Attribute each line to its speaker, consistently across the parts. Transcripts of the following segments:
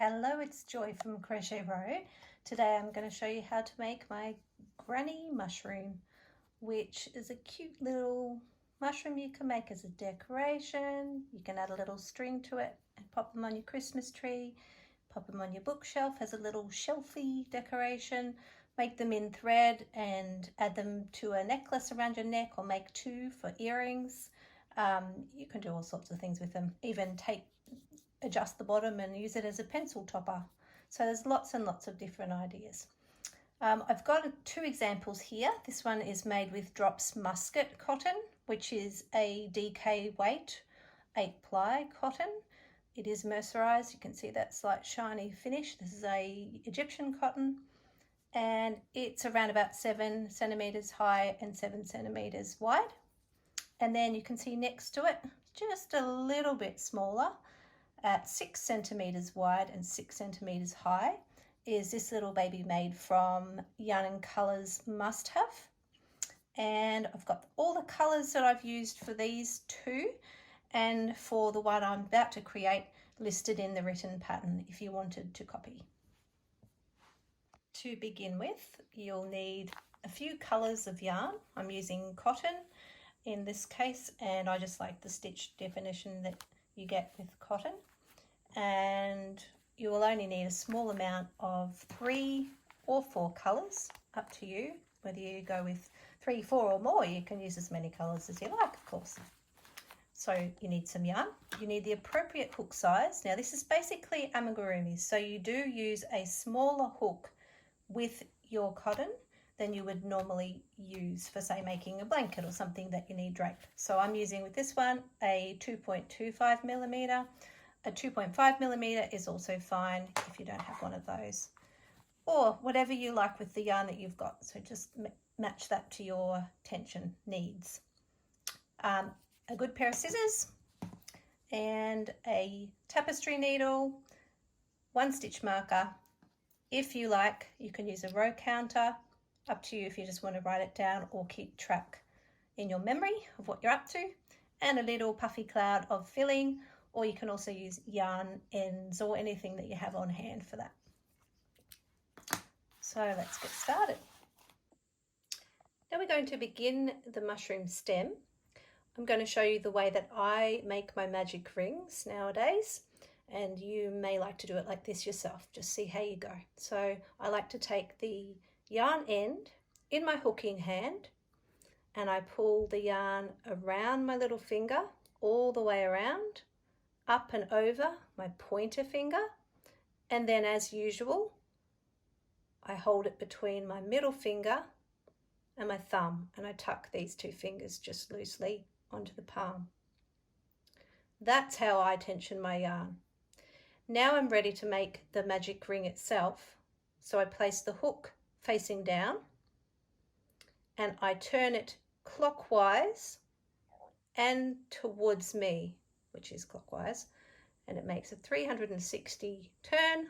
Speaker 1: Hello, it's Joy from Crochet Row. Today I'm going to show you how to make my granny mushroom, which is a cute little mushroom you can make as a decoration. You can add a little string to it and pop them on your Christmas tree, pop them on your bookshelf as a little shelfy decoration, make them in thread and add them to a necklace around your neck or make two for earrings. You can do all sorts of things with them, even adjust the bottom and use it as a pencil topper. So there's lots and lots of different ideas. I've got two examples here. This one is made with Drops Muscat cotton, which is a DK weight 8-ply cotton. It is mercerized. You can see that slight shiny finish. This is a Egyptian cotton, and it's around about 7 centimeters high and 7 centimeters wide. And then you can see next to it, just a little bit smaller, at 6 centimeters wide and 6 centimeters high, is this little baby made from Yarn and Colours Must Have. And I've got all the colours that I've used for these two and for the one I'm about to create listed in the written pattern if you wanted to copy. To begin with, you'll need a few colours of yarn. I'm using cotton in this case, and I just like the stitch definition that you get with cotton. And you will only need a small amount of 3 or 4 colours, up to you. Whether you go with 3, 4 or more, you can use as many colours as you like, of course. So you need some yarn. You need the appropriate hook size. Now this is basically amigurumi, so you do use a smaller hook with your cotton than you would normally use for, say, making a blanket or something that you need draped. So I'm using with this one a 2.25 millimeter. A 2.5 millimeter is also fine if you don't have one of those, or whatever you like with the yarn that you've got. So just match that to your tension needs. A good pair of scissors and a tapestry needle, 1 stitch marker. If you like, you can use a row counter, up to you if you just want to write it down or keep track in your memory of what you're up to, and a little puffy cloud of filling, or you can also use yarn ends or anything that you have on hand for that. So let's get started. Now we're going to begin the mushroom stem. I'm going to show you the way that I make my magic rings nowadays, and you may like to do it like this yourself. Just see how you go. So I like to take the yarn end in my hooking hand, and I pull the yarn around my little finger all the way around, up and over my pointer finger, and then as usual I hold it between my middle finger and my thumb, and I tuck these 2 fingers just loosely onto the palm. That's how I tension my yarn. Now I'm ready to make the magic ring itself, so I place the hook facing down and I turn it clockwise and towards me, which is clockwise, and it makes a 360 turn.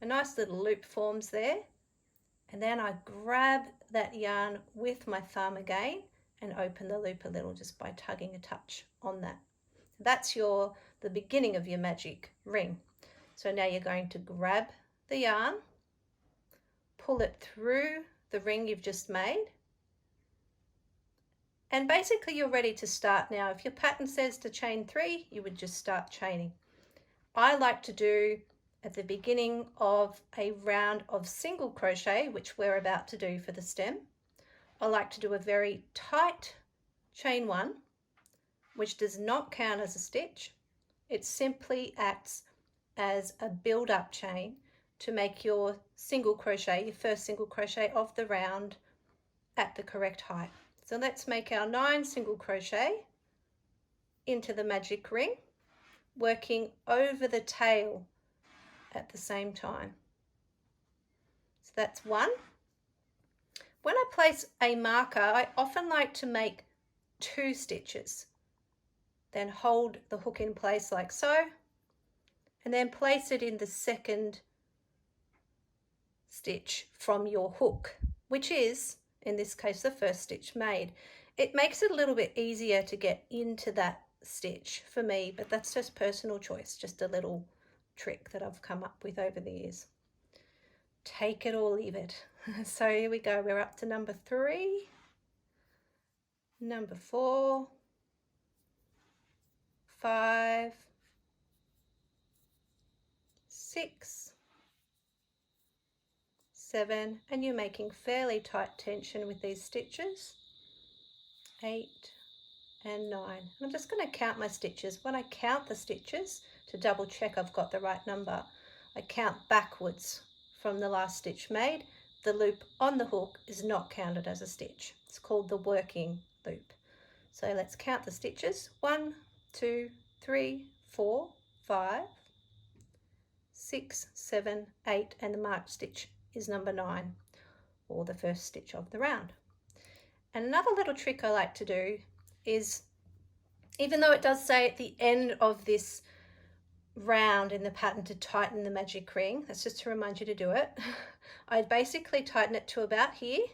Speaker 1: A nice little loop forms there, and then I grab that yarn with my thumb again and open the loop a little just by tugging a touch on that. That's the beginning of your magic ring. So now you're going to grab the yarn, pull it through the ring you've just made, and basically you're ready to start now. If your pattern says to chain 3, you would just start chaining. I like to do at the beginning of a round of single crochet, which we're about to do for the stem, I like to do a very tight chain 1, which does not count as a stitch. It simply acts as a build-up chain to make your single crochet, your first single crochet of the round, at the correct height. So let's make our 9 single crochet into the magic ring, working over the tail at the same time. So that's 1. When I place a marker, I often like to make 2 stitches, then hold the hook in place like so, and then place it in the second stitch from your hook, which is, in this case, the first stitch made. It makes it a little bit easier to get into that stitch for me, but that's just personal choice, just a little trick that I've come up with over the years. Take it or leave it. So here we go, we're up to number 3, number 4, 5, 6, 7, and you're making fairly tight tension with these stitches, 8 and 9. I'm just going to count my stitches. When I count the stitches to double check I've got the right number, I count backwards from the last stitch made. The loop on the hook is not counted as a stitch. It's called the working loop. So let's count the stitches. 1, 2, 3, 4, 5, 6, 7, 8, and the marked stitch is number 9, or the first stitch of the round. And another little trick I like to do is, even though it does say at the end of this round in the pattern to tighten the magic ring, that's just to remind you to do it, I basically tighten it to about here,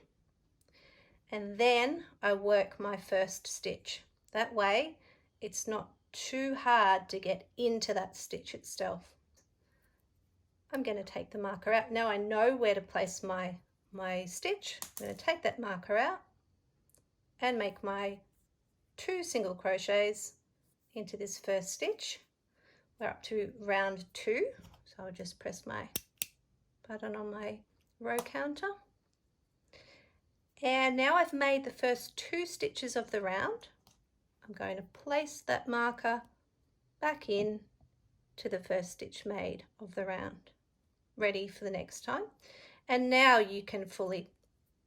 Speaker 1: and then I work my first stitch. That way it's not too hard to get into that stitch itself. I'm going to take the marker out. Now I know where to place my stitch. I'm going to take that marker out and make my 2 single crochets into this first stitch. We're up to round 2, so I'll just press my button on my row counter. And now I've made the first 2 stitches of the round. I'm going to place that marker back in to the first stitch made of the round, ready for the next time. And now you can fully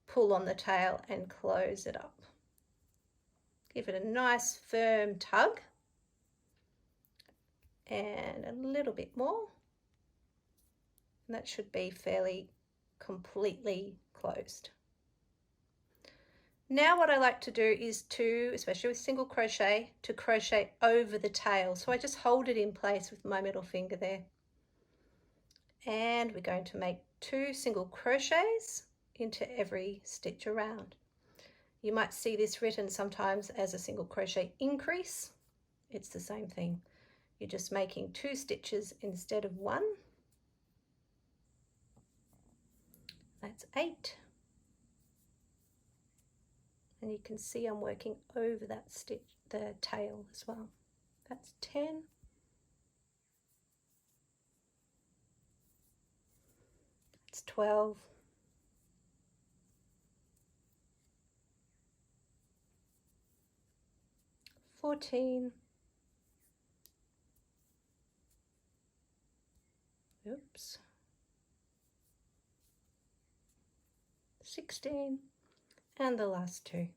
Speaker 1: pull on the tail and close it up. Give it a nice firm tug, and a little bit more, and that should be fairly completely closed. Now what I like to do is to, especially with single crochet, to crochet over the tail. So I just hold it in place with my middle finger there. And we're going to make 2 single crochets into every stitch around. You might see this written sometimes as a single crochet increase. It's the same thing. You're just making 2 stitches instead of 1. That's 8. And you can see I'm working over that stitch, the tail as well. That's 10. That's 12. 14. Oops. 16. And the last 2.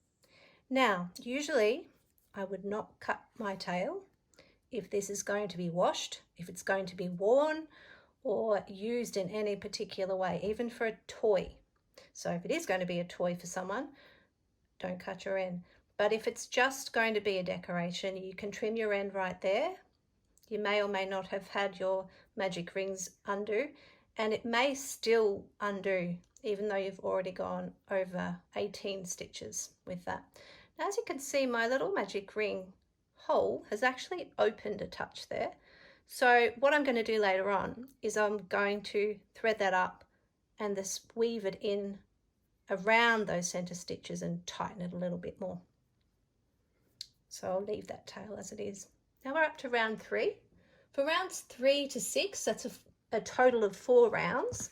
Speaker 1: Now, usually I would not cut my tail if this is going to be washed, if it's going to be worn or used in any particular way, even for a toy. So if it is going to be a toy for someone, don't cut your end. But if it's just going to be a decoration, you can trim your end right there. You may or may not have had your magic rings undo, and it may still undo even though you've already gone over 18 stitches with that. Now, as you can see, my little magic ring hole has actually opened a touch there. So what I'm going to do later on is I'm going to thread that up and just weave it in around those center stitches and tighten it a little bit more. So I'll leave that tail as it is. Now we're up to round 3. For rounds 3 to 6, that's a total of 4 rounds.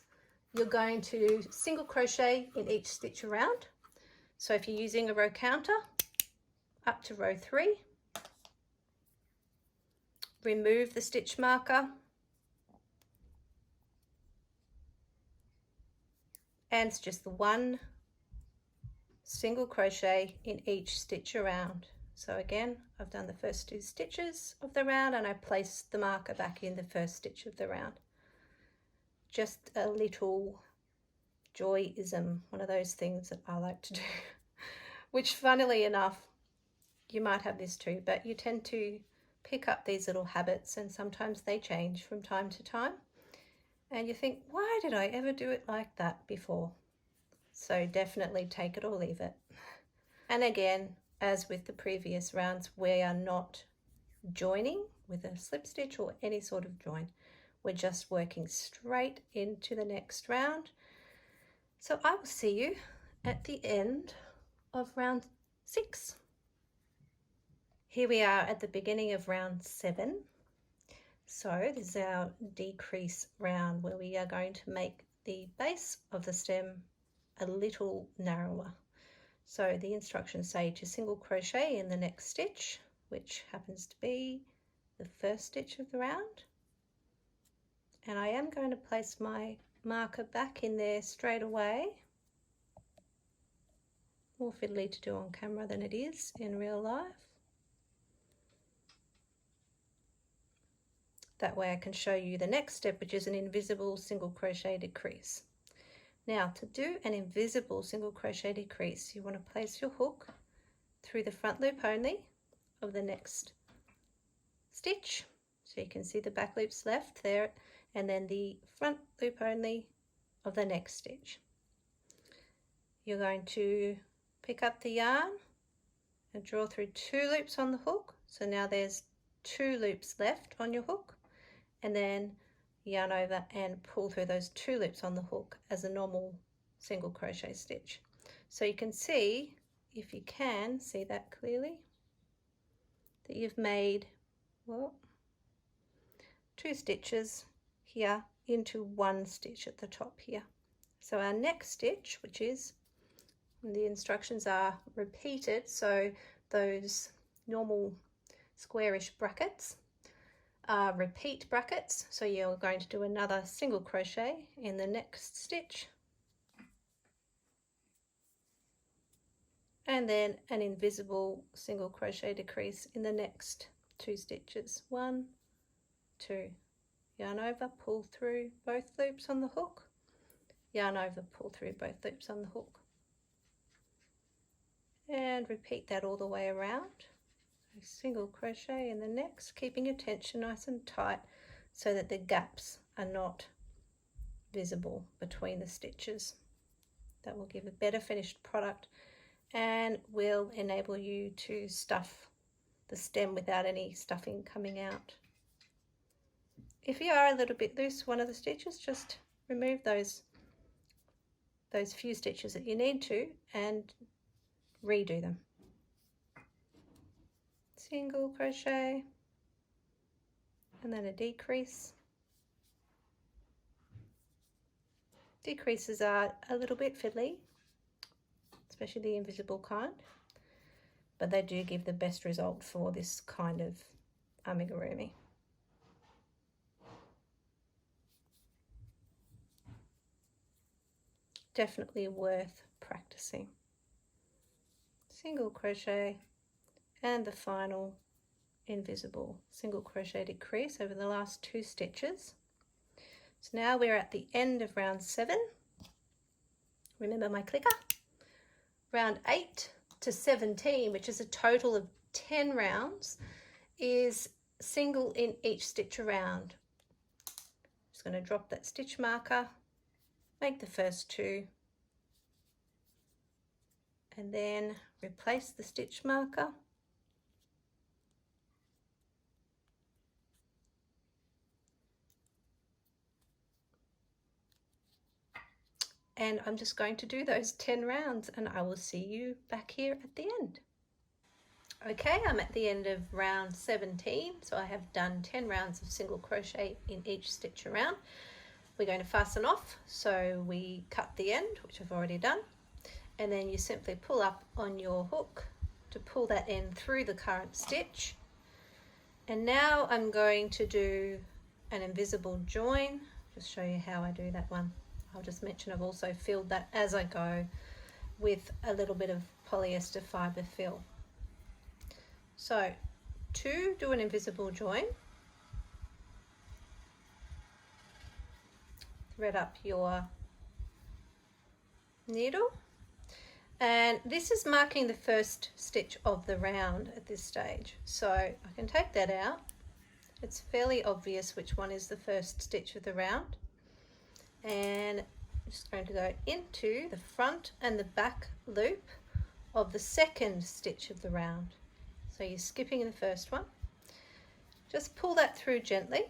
Speaker 1: You're going to single crochet in each stitch around. So if you're using a row counter, up to row 3, remove the stitch marker and it's just the 1 single crochet in each stitch around. So again, I've done the first 2 stitches of the round and I placed the marker back in the first stitch of the round. Just a little joyism, one of those things that I like to do, which funnily enough, you might have this too, but you tend to pick up these little habits and sometimes they change from time to time. And you think, why did I ever do it like that before? So definitely take it or leave it. And again, as with the previous rounds, we are not joining with a slip stitch or any sort of join. we're just working straight into the next round. So I will see you at the end of round 6. Here we are at the beginning of round 7. So this is our decrease round where we are going to make the base of the stem a little narrower. So the instructions say to single crochet in the next stitch, which happens to be the first stitch of the round. And I am going to place my marker back in there straight away. More fiddly to do on camera than it is in real life. That way I can show you the next step, which is an invisible single crochet decrease. Now to do an invisible single crochet decrease, you want to place your hook through the front loop only of the next stitch. So you can see the back loops left there, and then the front loop only of the next stitch. You're going to pick up the yarn and draw through 2 loops on the hook. So now there's 2 loops left on your hook, and then yarn over and pull through those 2 loops on the hook as a normal single crochet stitch. So you can see, if you can see that clearly, that you've made, well, 2 stitches here into 1 stitch at the top here. So our next stitch, which is, the instructions are repeated, so those normal squarish brackets are repeat brackets. So you're going to do another single crochet in the next stitch, and then an invisible single crochet decrease in the next 2 stitches. 1, 2, yarn over, pull through both loops on the hook, yarn over, pull through both loops on the hook, and repeat that all the way around. A single crochet in the next, keeping your tension nice and tight so that the gaps are not visible between the stitches. That will give a better finished product and will enable you to stuff the stem without any stuffing coming out. If you are a little bit loose one of the stitches, just remove those few stitches that you need to and redo them. Single crochet and then a decrease. Decreases are a little bit fiddly, especially the invisible kind, but they do give the best result for this kind of amigurumi. Definitely worth practicing. Single crochet and the final invisible single crochet decrease over the last 2 stitches. So now we're at the end of round 7. Remember my clicker? Round 8 to 17, which is a total of 10 rounds, is single in each stitch around. Just going to drop that stitch marker, make the first 2, and then replace the stitch marker. And I'm just going to do those 10 rounds and I will see you back here at the end. Okay, I'm at the end of round 17, so I have done 10 rounds of single crochet in each stitch around. We're going to fasten off, so we cut the end, which I've already done, and then you simply pull up on your hook to pull that end through the current stitch. And now I'm going to do an invisible join. Just show you how I do that one. I'll just mention I've also filled that as I go with a little bit of polyester fibre fill. So to do an invisible join, thread up your needle, and this is marking the first stitch of the round at this stage, so I can take that out. It's fairly obvious which one is the first stitch of the round, and I'm just going to go into the front and the back loop of the second stitch of the round. So you're skipping the first one, just pull that through gently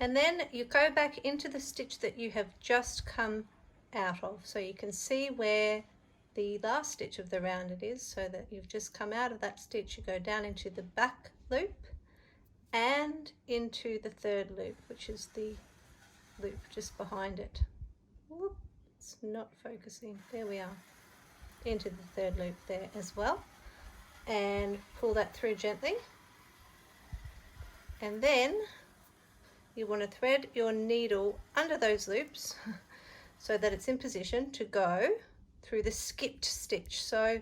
Speaker 1: And then you go back into the stitch that you have just come out of, so you can see where the last stitch of the round it is, so that you've just come out of that stitch. You go down into the back loop and into the third loop, which is the loop just behind it. Whoop, it's not focusing. There we are. Into the third loop there as well, and pull that through gently. And then you want to thread your needle under those loops so that it's in position to go through the skipped stitch. So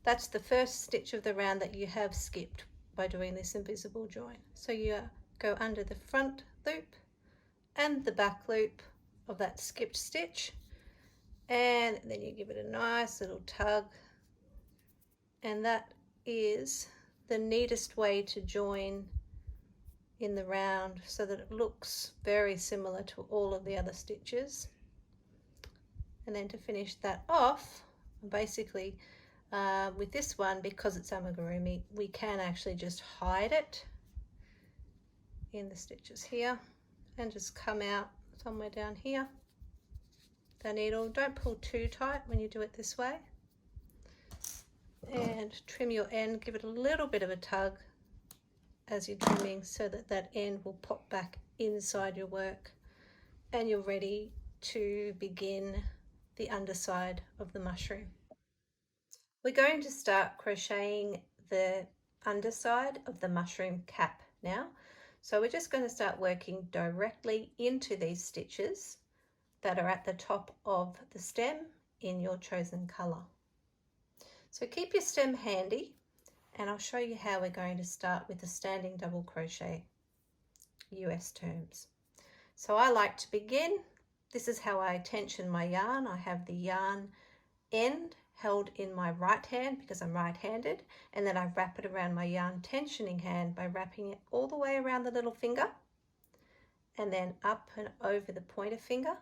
Speaker 1: that's the first stitch of the round that you have skipped by doing this invisible join. So you go under the front loop and the back loop of that skipped stitch, and then you give it a nice little tug, and that is the neatest way to join in the round so that it looks very similar to all of the other stitches. And then to finish that off, basically with this one, because it's amigurumi, we can actually just hide it in the stitches here and just come out somewhere down here. The needle, don't pull too tight when you do it this way, and trim your end, give it a little bit of a tug as you're trimming so that that end will pop back inside your work, and you're ready to begin the underside of the mushroom. We're going to start crocheting the underside of the mushroom cap now. So we're just going to start working directly into these stitches that are at the top of the stem in your chosen colour. So keep your stem handy, and I'll show you how we're going to start with the standing double crochet US terms. So I like to begin, this is how I tension my yarn. I have the yarn end held in my right hand because I'm right-handed, and then I wrap it around my yarn tensioning hand by wrapping it all the way around the little finger and then up and over the pointer finger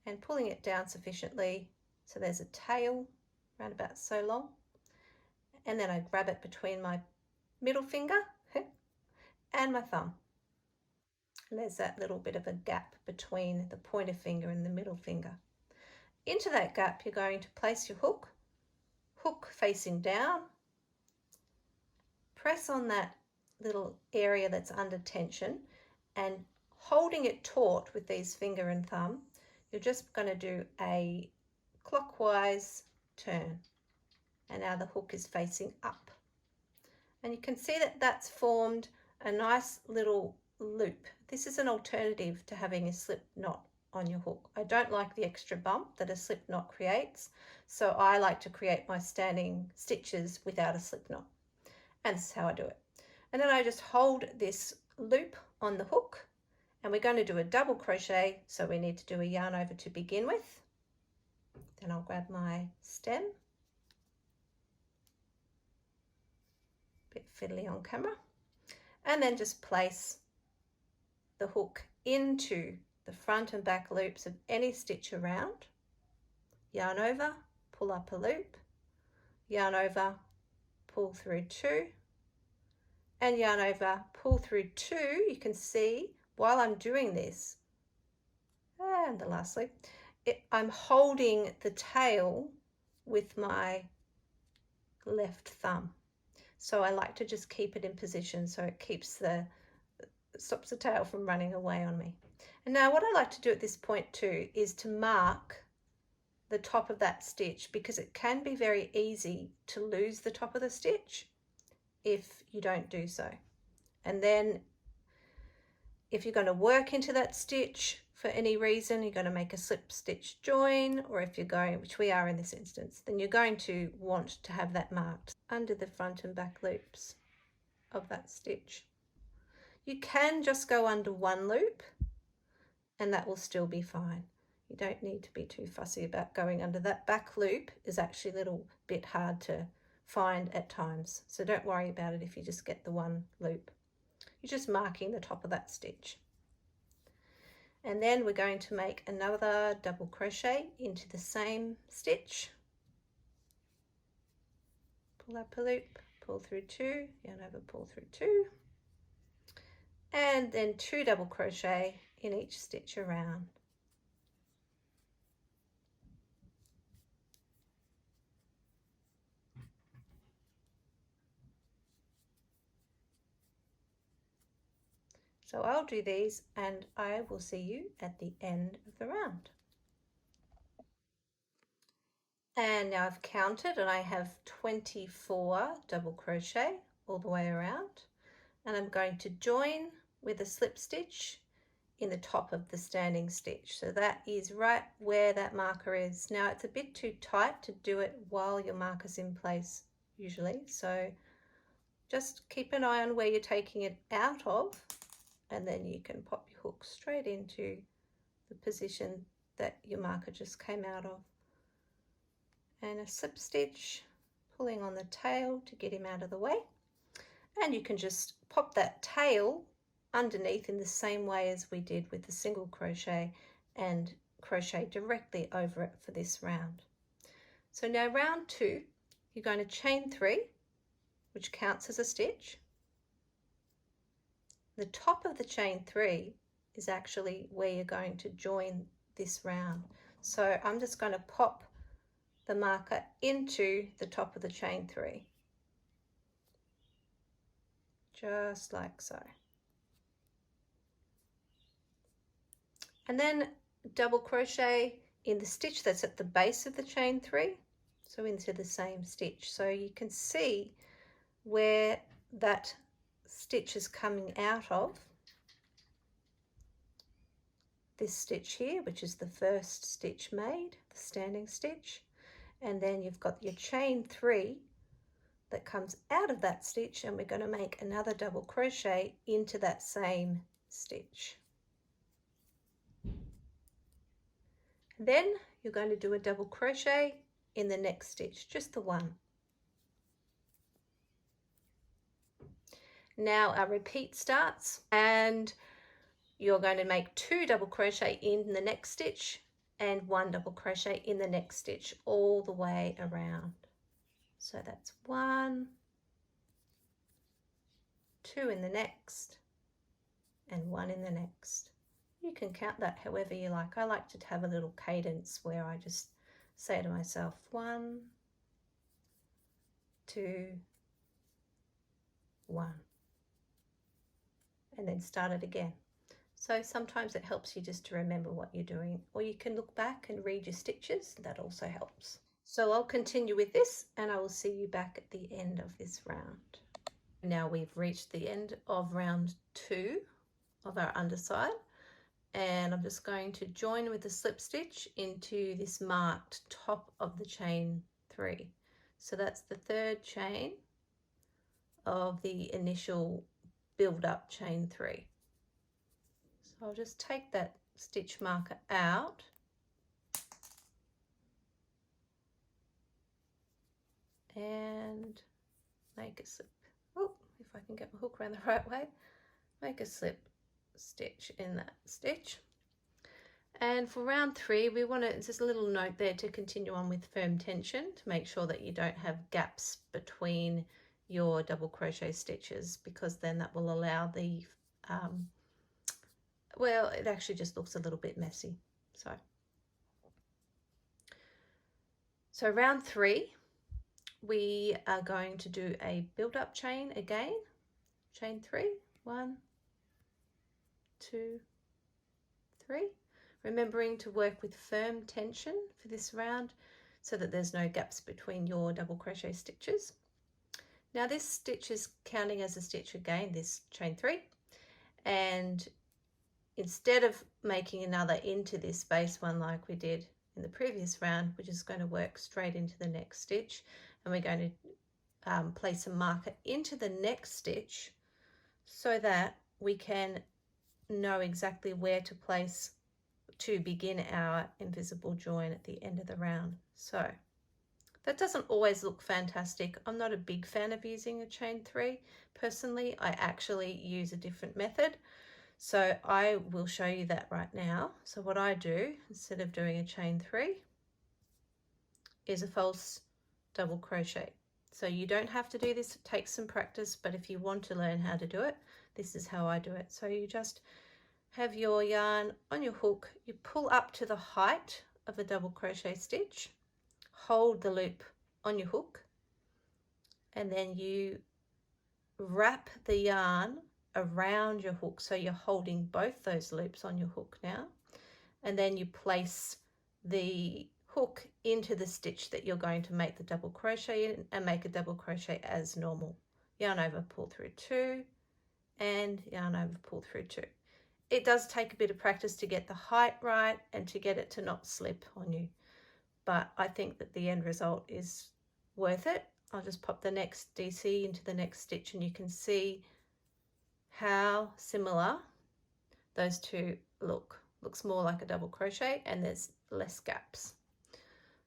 Speaker 1: and pulling it down sufficiently so there's a tail around about so long, and then I grab it between my middle finger and my thumb, and there's that little bit of a gap between the pointer finger and the middle finger. Into that gap you're going to place your hook facing down, press on that little area that's under tension, and holding it taut with these finger and thumb, you're just going to do a clockwise turn, and now the hook is facing up, and you can see that that's formed a nice little loop. This is an alternative to having a slip knot on your hook. I don't like the extra bump that a slip knot creates, so I like to create my standing stitches without a slip knot, and this is how I do it. And then I just hold this loop on the hook, and we're going to do a double crochet, so we need to do a yarn over to begin with. Then I'll grab my stem, bit fiddly on camera, and then just place the hook into the front and back loops of any stitch around, yarn over, pull up a loop, yarn over, pull through two, and yarn over, pull through two. You can see while I'm doing this, and the last loop, I'm holding the tail with my left thumb. So I like to just keep it in position so it stops the tail from running away on me. And now what I like to do at this point too is to mark the top of that stitch, because it can be very easy to lose the top of the stitch if you don't do so. And then if you're going to work into that stitch for any reason, you're going to make a slip stitch join, or if you're going, which we are in this instance, then you're going to want to have that marked under the front and back loops of that stitch. You can just go under one loop and that will still be fine. You don't need to be too fussy about going under. That back loop is actually a little bit hard to find at times, so don't worry about it if you just get the one loop. You're just marking the top of that stitch. And then we're going to make another double crochet into the same stitch. Pull up a loop, pull through two, yarn over, pull through two, and then 2 double crochet in each stitch around. So I'll do these and I will see you at the end of the round. And now I've counted and I have 24 double crochet all the way around, and I'm going to join with a slip stitch in the top of the standing stitch. So that is right where that marker is. Now it's a bit too tight to do it while your marker's in place usually, so just keep an eye on where you're taking it out of, and then you can pop your hook straight into the position that your marker just came out of. And a slip stitch, pulling on the tail to get him out of the way. And you can just pop that tail underneath in the same way as we did with the single crochet and crochet directly over it for this round. So now round 2, you're going to chain 3, which counts as a stitch. The top of the chain 3 is actually where you're going to join this round. So I'm just going to pop the marker into the top of the chain 3, just like so. And then double crochet in the stitch that's at the base of the chain 3, so into the same stitch. So you can see where that stitch is coming out of. This stitch here, which is the first stitch made, the standing stitch, and then you've got your chain 3 that comes out of that stitch, and we're going to make another double crochet into that same stitch. Then you're going to do a double crochet in the next stitch, just the one. Now our repeat starts, and you're going to make 2 double crochet in the next stitch and 1 double crochet in the next stitch all the way around. So that's 1, 2 in the next, and 1 in the next. You can count that however you like. I like to have a little cadence where I just say to myself 1, 2, 1, and then start it again. So sometimes it helps you just to remember what you're doing, or you can look back and read your stitches. That also helps. So I'll continue with this and I will see you back at the end of this round. Now we've reached the end of round 2 of our underside, and I'm just going to join with a slip stitch into this marked top of the chain 3. So that's the 3rd chain of the initial build up chain 3. So I'll just take that stitch marker out and make a slip. Oh, if I can get my hook around the right way, make a slip stitch in that stitch. And for round 3, we want to, just a little note there to continue on with firm tension to make sure that you don't have gaps between your double crochet stitches, because then that will allow the well, it actually just looks a little bit messy. So round 3, we are going to do a build up chain again, chain 3, 1, 2, 3, remembering to work with firm tension for this round so that there's no gaps between your double crochet stitches. Now this stitch is counting as a stitch again, this chain 3, and instead of making another into this base one like we did in the previous round, we're just going to work straight into the next stitch, and we're going to place a marker into the next stitch so that we can know exactly where to place to begin our invisible join at the end of the round. So that doesn't always look fantastic. I'm not a big fan of using a chain 3 personally. I actually use a different method. So I will show you that right now. So what I do, instead of doing a chain 3, is a false double crochet. So you don't have to do this, it takes some practice, but if you want to learn how to do it, this is how I do it. So you just have your yarn on your hook, you pull up to the height of a double crochet stitch, hold the loop on your hook, and then you wrap the yarn around your hook, so you're holding both those loops on your hook now, and then you place the hook into the stitch that you're going to make the double crochet in and make a double crochet as normal. Yarn over, pull through 2, and yarn over, pull through 2. It does take a bit of practice to get the height right and to get it to not slip on you, but I think that the end result is worth it. I'll just pop the next DC into the next stitch and you can see how similar those two look. Looks more like a double crochet and there's less gaps.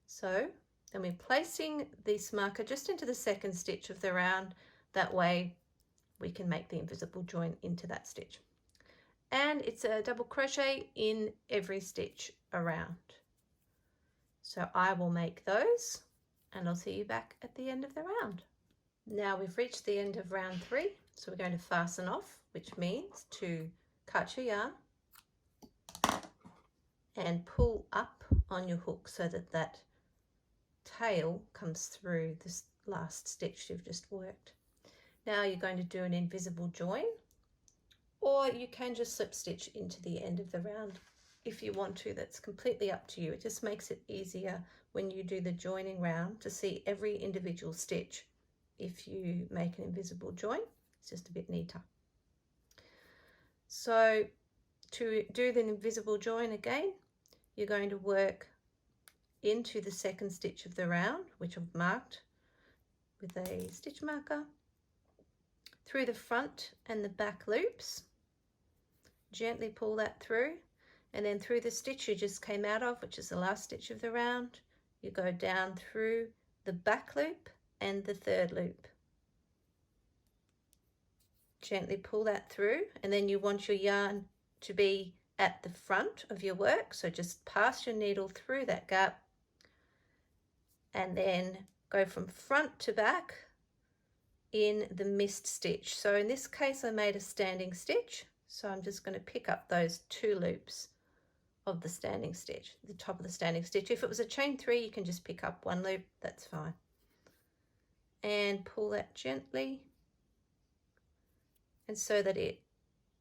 Speaker 1: So then we're placing this marker just into the second stitch of the round. That way we can make the invisible join into that stitch. And it's a double crochet in every stitch around. So I will make those and I'll see you back at the end of the round. Now we've reached the end of round 3, so we're going to fasten off, which means to cut your yarn and pull up on your hook so that that tail comes through this last stitch you've just worked. Now you're going to do an invisible join, or you can just slip stitch into the end of the round if you want to. That's completely up to you. It just makes it easier when you do the joining round to see every individual stitch. If you make an invisible join, it's just a bit neater. So to do the invisible join again, you're going to work into the second stitch of the round, which I've marked with a stitch marker, through the front and the back loops, gently pull that through, and then through the stitch you just came out of, which is the last stitch of the round, you go down through the back loop and the third loop. Gently pull that through, and then you want your yarn to be at the front of your work, so just pass your needle through that gap and then go from front to back in the missed stitch. So in this case I made a standing stitch, so I'm just going to pick up those 2 loops of the standing stitch, the top of the standing stitch. If it was a chain 3, you can just pick up 1 loop, that's fine, and pull that gently, and so that it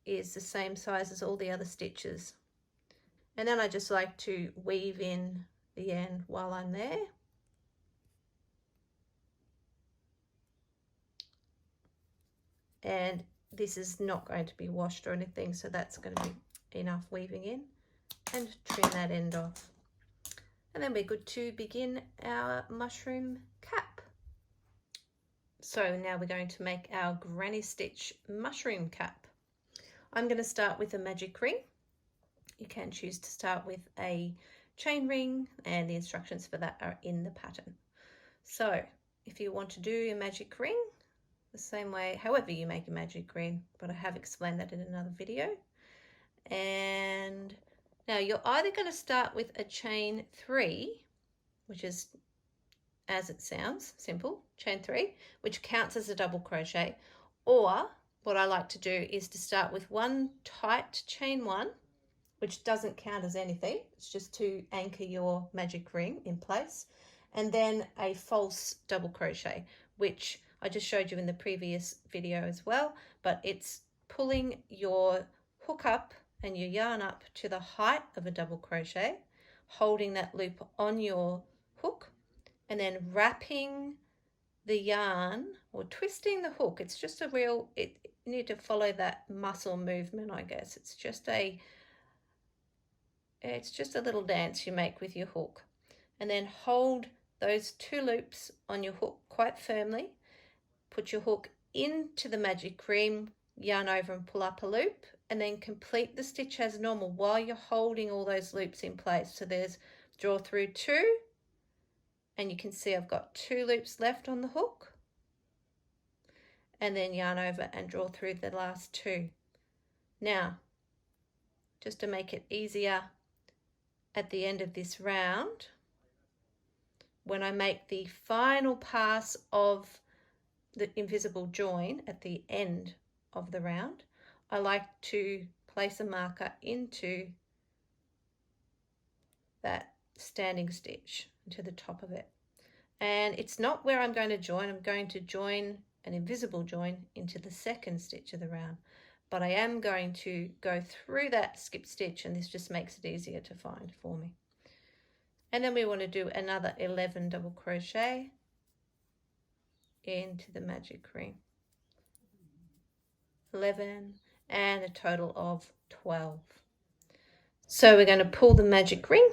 Speaker 1: is the same size as all the other stitches. And then I just like to weave in the end while I'm there. And this is not going to be washed or anything, so that's going to be enough weaving in, and trim that end off. And then we're good to begin our mushroom cap. So now we're going to make our granny stitch mushroom cap. I'm going to start with a magic ring. You can choose to start with a chain ring, and the instructions for that are in the pattern. So if you want to do a magic ring the same way, however you make a magic ring, but I have explained that in another video. And now you're either going to start with a chain 3, which is, as it sounds, simple, chain 3, which counts as a double crochet, or what I like to do is to start with one tight chain 1, which doesn't count as anything, it's just to anchor your magic ring in place, and then a false double crochet, which I just showed you in the previous video as well, but it's pulling your hook up and your yarn up to the height of a double crochet, holding that loop on your hook, and then wrapping the yarn or twisting the hook. It's just a real, you need to follow that muscle movement, I guess. It's just a little dance you make with your hook, and then hold those 2 loops on your hook quite firmly. Put your hook into the magic ring, yarn over and pull up a loop, and then complete the stitch as normal while you're holding all those loops in place. So there's draw through 2, and you can see I've got 2 loops left on the hook, and then yarn over and draw through the last 2. Now, just to make it easier at the end of this round, when I make the final pass of the invisible join at the end of the round, I like to place a marker into that standing stitch, into the top of it. And it's not where I'm going to join. I'm going to join an invisible join into the second stitch of the round, but I am going to go through that skip stitch, and this just makes it easier to find for me. And then we want to do another 11 double crochet into the magic ring. 11 and a total of 12. So we're going to pull the magic ring.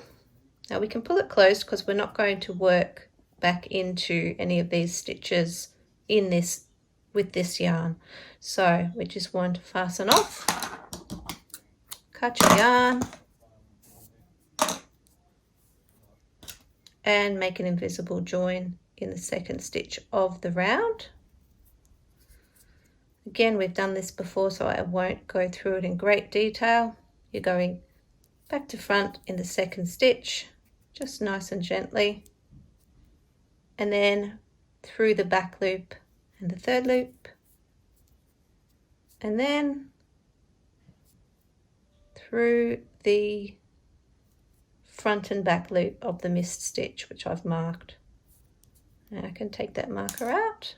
Speaker 1: Now we can pull it closed because we're not going to work back into any of these stitches in this with this yarn. So we just want to fasten off, cut your yarn, and make an invisible join in the second stitch of the round. Again, we've done this before, so I won't go through it in great detail. You're going back to front in the second stitch, just nice and gently, and then through the back loop and the third loop, and then through the front and back loop of the missed stitch, which I've marked. Now I can take that marker out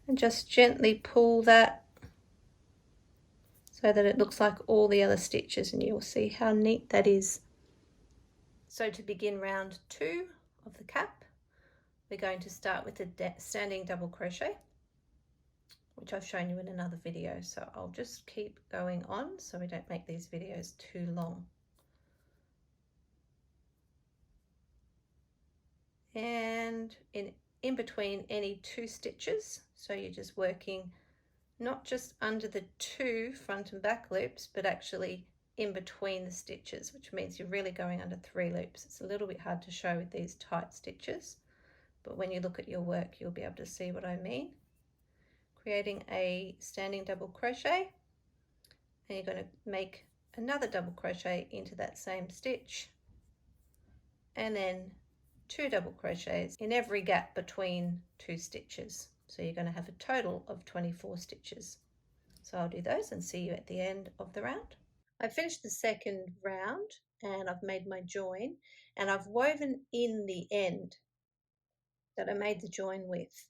Speaker 1: and just gently pull that so that it looks like all the other stitches, and you'll see how neat that is. So to begin round 2 of the cap, we're going to start with a standing double crochet, which I've shown you in another video, so I'll just keep going on so we don't make these videos too long. And in between any 2 stitches, so you're just working not just under the 2 front and back loops, but actually in between the stitches, which means you're really going under 3 loops. It's a little bit hard to show with these tight stitches, but when you look at your work, you'll be able to see what I mean. Creating a standing double crochet, and you're going to make another double crochet into that same stitch, and then 2 double crochets in every gap between 2 stitches. So you're going to have a total of 24 stitches. So I'll do those and see you at the end of the round. I finished the second round and I've made my join, and I've woven in the end that I made the join with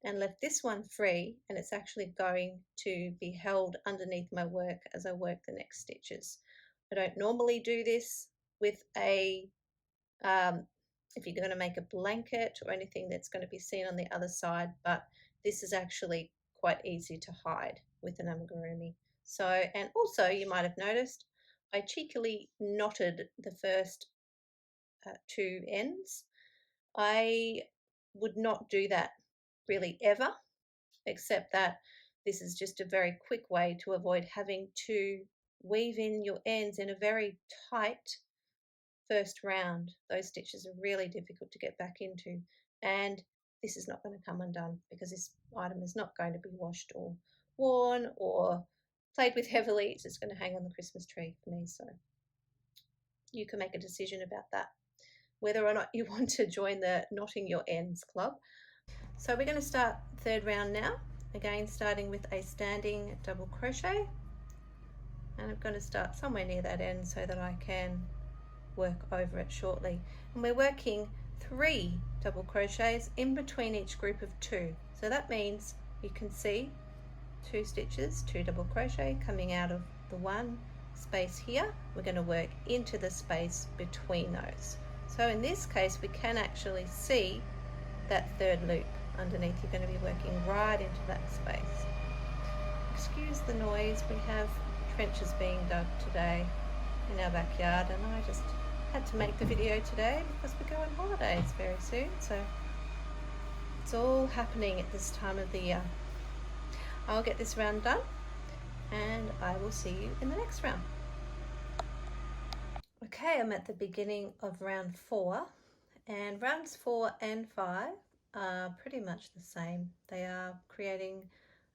Speaker 1: and left this one free, and it's actually going to be held underneath my work as I work the next stitches. I don't normally do this with a if you're going to make a blanket or anything that's going to be seen on the other side, but this is actually quite easy to hide with an amigurumi. So, and also you might have noticed I cheekily knotted the first 2 ends. I would not do that really ever, except that this is just a very quick way to avoid having to weave in your ends in a very tight first round. Those stitches are really difficult to get back into, and this is not going to come undone because this item is not going to be washed or worn or played with heavily. It's just going to hang on the Christmas tree for me. So you can make a decision about that, whether or not you want to join the knotting your ends club. So we're going to start third round now, again starting with a standing double crochet, and I'm going to start somewhere near that end so that I can work over it shortly. And we're working 3 double crochets in between each group of 2, so that means you can see 2 stitches, 2 double crochet coming out of the one space here. We're going to work into the space between those. So in this case we can actually see that third loop underneath. You're going to be working right into that space. Excuse the noise, we have trenches being dug today in our backyard, and I just had to make the video today because we go on holidays very soon, so it's all happening at this time of the year. I'll get this round done and I will see you in the next round. Okay, I'm at the beginning of round 4, and rounds 4 and 5 are pretty much the same. They are creating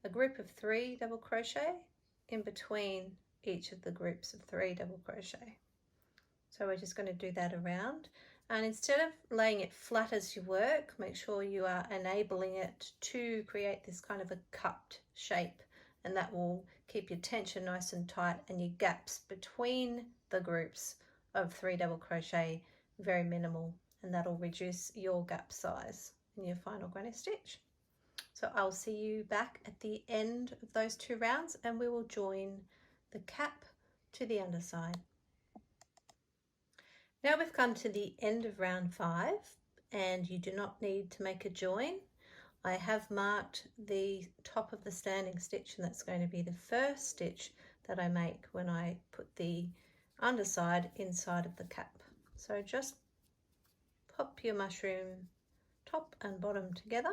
Speaker 1: a group of 3 double crochet in between each of the groups of 3 double crochet. So we're just going to do that around, and instead of laying it flat as you work, make sure you are enabling it to create this kind of a cupped shape, and that will keep your tension nice and tight and your gaps between the groups of 3 double crochet very minimal, and that'll reduce your gap size in your final granny stitch. So I'll see you back at the end of those 2 rounds and we will join the cap to the underside. Now we've come to the end of round 5 and you do not need to make a join. I have marked the top of the standing stitch, and that's going to be the first stitch that I make when I put the underside inside of the cap. So just pop your mushroom top and bottom together.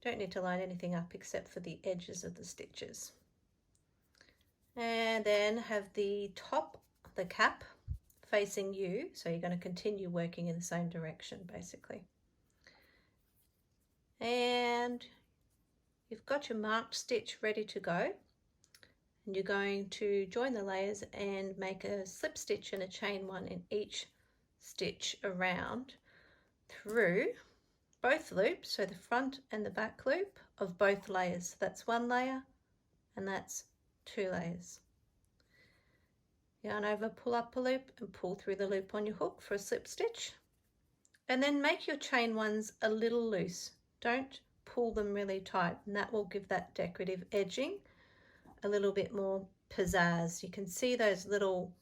Speaker 1: Don't need to line anything up except for the edges of the stitches. And then have the top of the cap facing you, so you're going to continue working in the same direction basically. And you've got your marked stitch ready to go, and you're going to join the layers and make a slip stitch and a chain 1 in each stitch around through both loops, so the front and the back loop of both layers. So that's 1 layer and that's 2 layers. Yarn over, pull up a loop and pull through the loop on your hook for a slip stitch, and then make your chain 1s a little loose. Don't pull them really tight, and that will give that decorative edging a little bit more pizzazz. You can see those little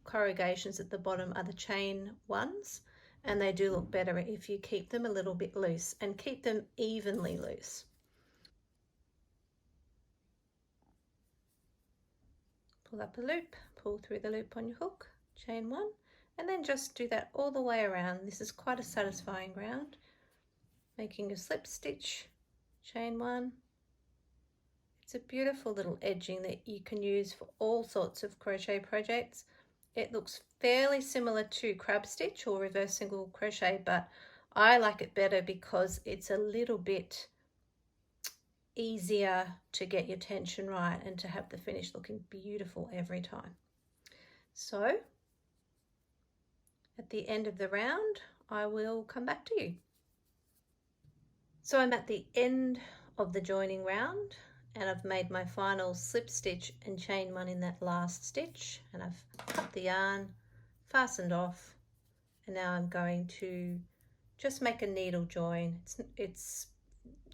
Speaker 1: corrugations at the bottom are the chain 1s, and they do look better if you keep them a little bit loose and keep them evenly loose. Pull up a loop, pull through the loop on your hook, chain 1, and then just do that all the way around. This is quite a satisfying round. Making a slip stitch, chain 1. It's a beautiful little edging that you can use for all sorts of crochet projects. It looks fairly similar to crab stitch or reverse single crochet, but I like it better because it's a little bit easier to get your tension right and to have the finish looking beautiful every time. So at the end of the round, I will come back to you. So I'm at the end of the joining round, and I've made my final slip stitch and chain 1 in that last stitch, and I've cut the yarn, fastened off, and now I'm going to just make a needle join. It's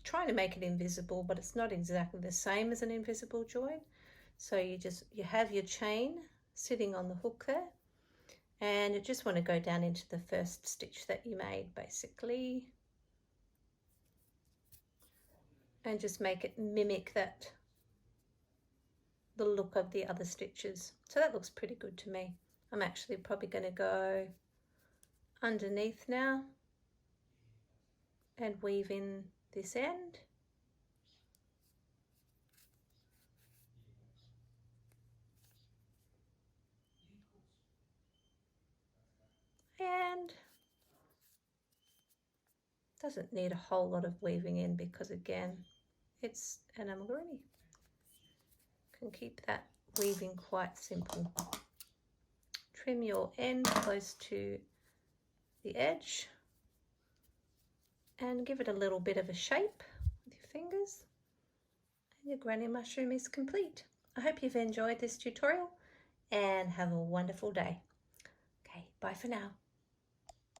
Speaker 1: trying to make it invisible, but it's not exactly the same as an invisible join. So you have your chain sitting on the hook there, and you just want to go down into the first stitch that you made basically, and just make it mimic the look of the other stitches. So that looks pretty good to me. I'm actually probably going to go underneath now and weave in this end. And doesn't need a whole lot of weaving in because again it's an amigurumi. Can keep that weaving quite simple. Trim your end close to the edge and give it a little bit of a shape with your fingers, and your granny mushroom is complete. I hope you've enjoyed this tutorial and have a wonderful day. Okay, bye for now.